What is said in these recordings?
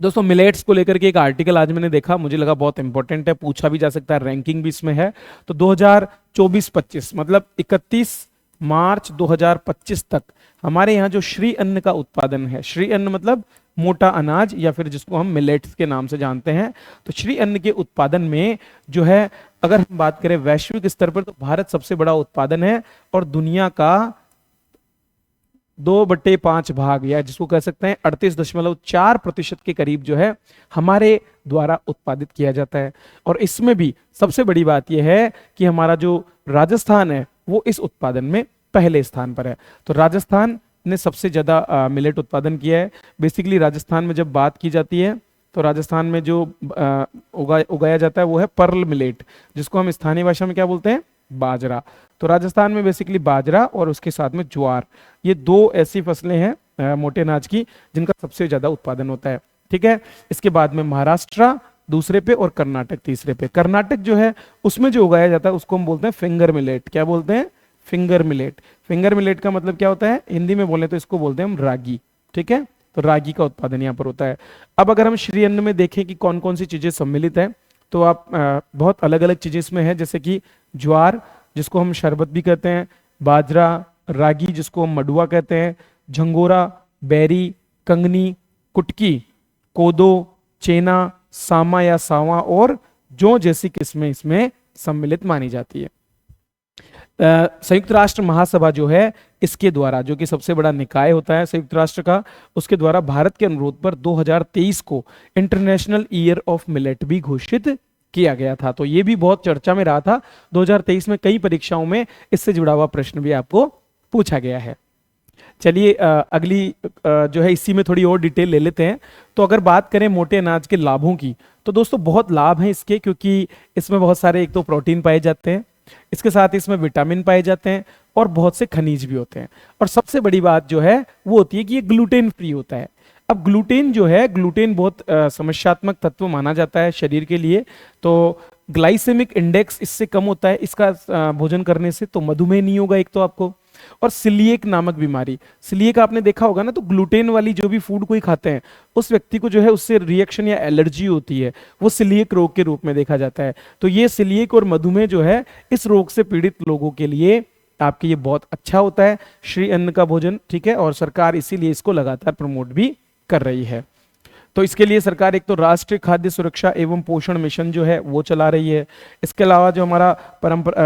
दोस्तों मिलेट्स को लेकर के एक आर्टिकल आज मैंने देखा, मुझे लगा बहुत इंपॉर्टेंट है, पूछा भी जा सकता है, रैंकिंग भी इसमें है। तो 2024-25 मतलब 31 मार्च 2025 तक हमारे यहाँ जो श्री अन्न का उत्पादन है, श्री अन्न मतलब मोटा अनाज या फिर जिसको हम मिलेट्स के नाम से जानते हैं, तो श्री अन्न के उत्पादन में जो है अगर हम बात करें वैश्विक स्तर पर तो भारत सबसे बड़ा उत्पादन है और दुनिया का 2/5 भाग या जिसको कह सकते हैं 38.4% के करीब जो है हमारे द्वारा उत्पादित किया जाता है। और इसमें भी सबसे बड़ी बात यह है कि हमारा जो राजस्थान है वो इस उत्पादन में पहले स्थान पर है। तो राजस्थान ने सबसे ज्यादा मिलेट उत्पादन किया है। बेसिकली राजस्थान में जब बात की जाती है तो राजस्थान में जो उगाया जाता है वो है पर्ल मिलेट, जिसको हम स्थानीय भाषा में क्या बोलते हैं, बाजरा। तो राजस्थान में बेसिकली बाजरा और उसके साथ में ज्वार, ये दो ऐसी फसलें हैं मोटे अनाज की जिनका सबसे ज्यादा उत्पादन होता है। ठीक है, इसके बाद में महाराष्ट्र दूसरे पे और कर्नाटक तीसरे पे। कर्नाटक जो है उसमें जो उगाया जाता है उसको हम बोलते हैं फिंगर मिलेट। क्या बोलते हैं, फिंगर मिलेट। फिंगर मिलेट का मतलब क्या होता है, हिंदी में बोले तो इसको बोलते हैं हम रागी। ठीक है, तो रागी का उत्पादन यहाँ पर होता है। अब अगर हम श्री अन्न में देखें कि कौन कौन सी चीजें सम्मिलित है, तो आप बहुत अलग अलग चीजें इसमें है, जैसे कि ज्वार जिसको हम शरबत भी कहते हैं, बाजरा, रागी जिसको हम मडुआ कहते हैं, झंगोरा, बैरी, कंगनी, कुटकी, कोदो, चेना, सामा या सावा और जौ जैसी किस्में इसमें सम्मिलित मानी जाती है। संयुक्त राष्ट्र महासभा जो है इसके द्वारा, जो कि सबसे बड़ा निकाय होता है संयुक्त राष्ट्र का, उसके द्वारा भारत के अनुरोध पर 2023 को इंटरनेशनल ईयर ऑफ मिलेट भी घोषित किया गया था। तो ये भी बहुत चर्चा में रहा था 2023 में, कई परीक्षाओं में इससे जुड़ा हुआ प्रश्न भी आपको पूछा गया है। चलिए अगली जो है इसी में थोड़ी और डिटेल ले लेते हैं। तो अगर बात करें मोटे अनाज के लाभों की, तो दोस्तों बहुत लाभ हैं इसके, क्योंकि इसमें बहुत सारे एक तो प्रोटीन पाए जाते हैं, इसके साथ ही इसमें विटामिन पाए जाते हैं और बहुत से खनिज भी होते हैं। और सबसे बड़ी बात जो है वो होती है कि ये ग्लूटेन फ्री होता है। अब ग्लूटेन जो है, ग्लूटेन बहुत समस्यात्मक तत्व माना जाता है शरीर के लिए। तो ग्लाइसेमिक इंडेक्स इससे कम होता है इसका भोजन करने से, तो मधुमेह नहीं होगा एक तो आपको। और सिलिएक नामक बीमारी, सिलिएक आपने देखा होगा ना, तो ग्लूटेन वाली जो भी फूड कोई खाते हैं उस व्यक्ति को जो है उससे रिएक्शन या एलर्जी होती है, वो सिलिएक रोग के रूप में देखा जाता है। तो ये सिलिएक और मधुमेह जो है इस रोग से पीड़ित लोगों के लिए आपके ये बहुत अच्छा होता है श्री अन्न का भोजन। ठीक है, और सरकार इसीलिए इसको लगातार प्रमोट भी कर रही है। तो इसके लिए सरकार एक तो राष्ट्रीय खाद्य सुरक्षा एवं पोषण मिशन जो है वो चला रही है। इसके अलावा जो हमारा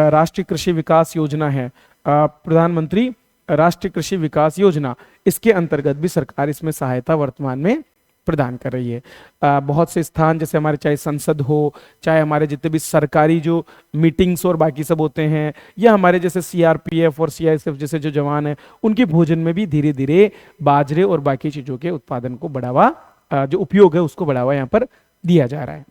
राष्ट्रीय कृषि विकास योजना है, प्रधानमंत्री राष्ट्रीय कृषि विकास योजना, इसके अंतर्गत भी सरकार इसमें सहायता वर्तमान में प्रदान कर रही है। बहुत से स्थान जैसे हमारे चाहे संसद हो, चाहे हमारे जितने भी सरकारी जो मीटिंग्स और बाकी सब होते हैं, या हमारे जैसे सीआरपीएफ और सीआईएसएफ जैसे जो जवान हैं, उनके भोजन में भी धीरे धीरे बाजरे और बाकी चीजों के उत्पादन को बढ़ावा, जो उपयोग है उसको बढ़ावा यहाँ पर दिया जा रहा है।